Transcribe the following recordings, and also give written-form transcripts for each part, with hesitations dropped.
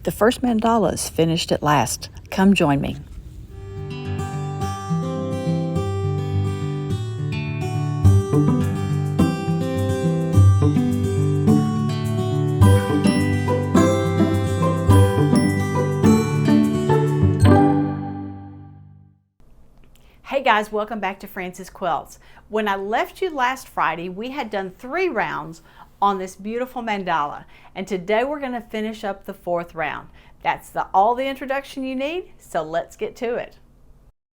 The first mandala is finished at last. Come join me. Hey guys, welcome back to Frances Quilts. When I left you last Friday, we had done 3 rounds on this beautiful mandala, and today we're going to finish up the 4th round. That's all the introduction you need, so let's get to it.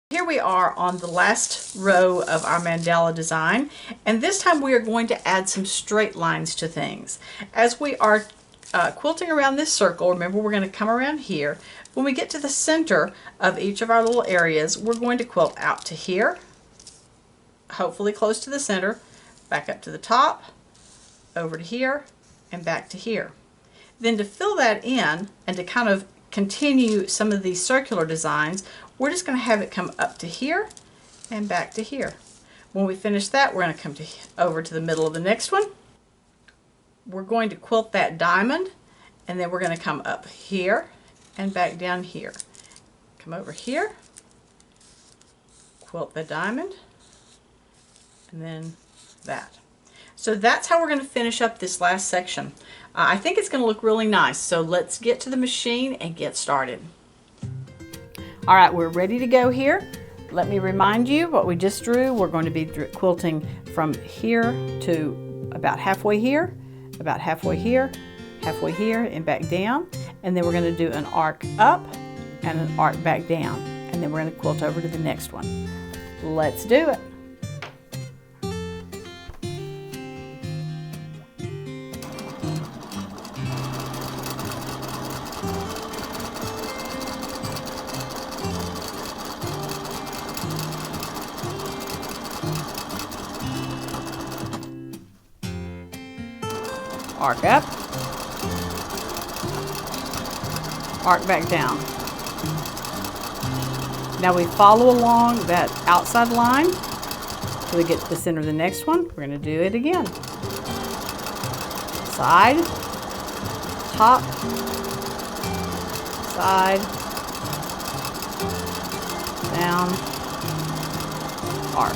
Here we are on the last row of our mandala design, and this time we are going to add some straight lines to things. As we are quilting around this circle, remember we're going to come around here. When we get to the center of each of our little areas, we're going to quilt out to here, hopefully close to the center, back up to the top, over to here, and back to here. Then to fill that in and to kind of continue some of these circular designs, we're just going to have it come up to here and back to here. When we finish that, we're going to come over to the middle of the next one. We're going to quilt that diamond, and then we're going to come up here and back down here. Come over here, quilt the diamond, and then that. So that's how we're going to finish up this last section. I think it's going to look really nice, so let's get to the machine and get started. All right, we're ready to go here. Let me remind you what we just drew. We're going to be quilting from here to about halfway here, halfway here, and back down. And then we're going to do an arc up and an arc back down. And then we're going to quilt over to the next one. Let's do it. Arc up, arc back down. Now we follow along that outside line till we get to the center of the next one. We're going to do it again. Side, top, side, down, arc.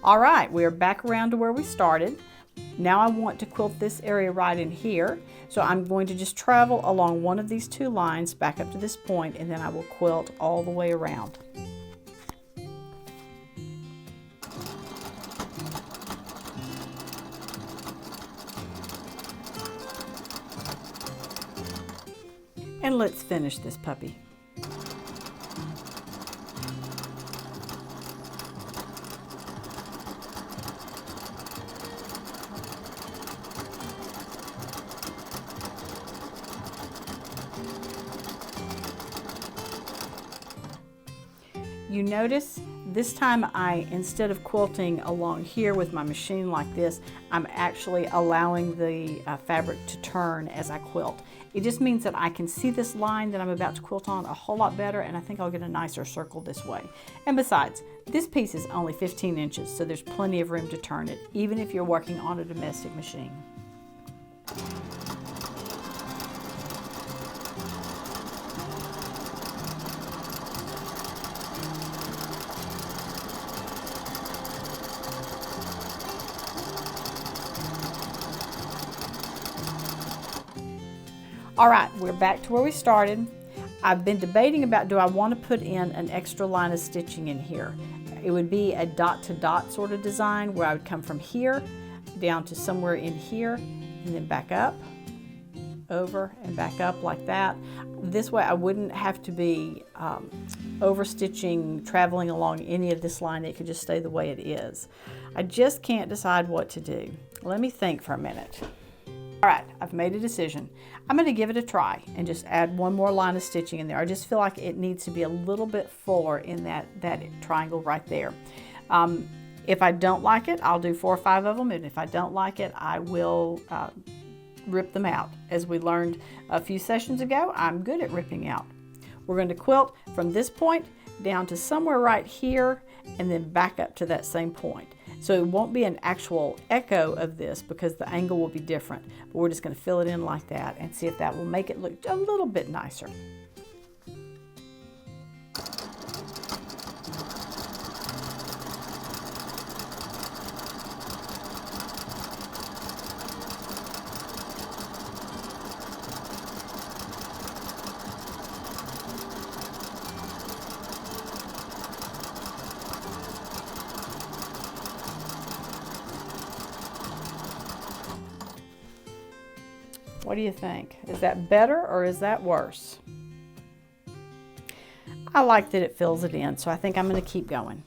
All right, we're back around to where we started. Now I want to quilt this area right in here. So I'm going to just travel along one of these two lines back up to this point, and then I will quilt all the way around. And let's finish this puppy. You notice this time instead of quilting along here with my machine like this, I'm actually allowing the fabric to turn as I quilt. It just means that I can see this line that I'm about to quilt on a whole lot better, and I think I'll get a nicer circle this way. And besides, this piece is only 15 inches, so there's plenty of room to turn it, even if you're working on a domestic machine. All right, we're back to where we started. I've been debating about, do I want to put in an extra line of stitching in here? It would be a dot to dot sort of design where I would come from here down to somewhere in here and then back up, over and back up like that. This way I wouldn't have to be over stitching, traveling along any of this line. It could just stay the way it is. I just can't decide what to do. Let me think for a minute. All right, I've made a decision. I'm going to give it a try and just add one more line of stitching in there. I just feel like it needs to be a little bit fuller in that triangle right there. If I don't like it, I'll do 4 or 5 of them, and if I don't like it, I will rip them out. As we learned a few sessions ago, I'm good at ripping out. We're going to quilt from this point down to somewhere right here and then back up to that same point. So it won't be an actual echo of this because the angle will be different, but we're just going to fill it in like that and see if that will make it look a little bit nicer. What do you think? Is that better or is that worse? I like that it fills it in, so I think I'm going to keep going.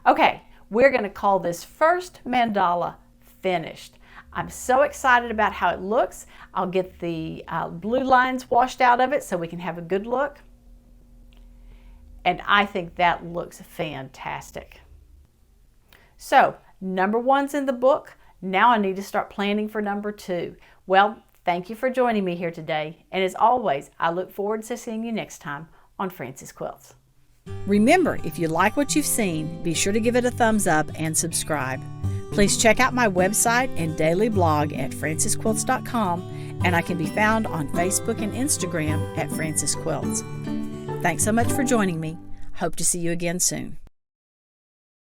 Okay, we're going to call this first mandala finished. I'm so excited about how it looks. I'll get the blue lines washed out of it so we can have a good look. And I think that looks fantastic. So, number 1's in the book. Now I need to start planning for number 2. Well, thank you for joining me here today. And as always, I look forward to seeing you next time on Frances Quilts. Remember, if you like what you've seen, be sure to give it a thumbs up and subscribe. Please check out my website and daily blog at francesquilts.com, and I can be found on Facebook and Instagram at Frances Quilts. Thanks so much for joining me. Hope to see you again soon.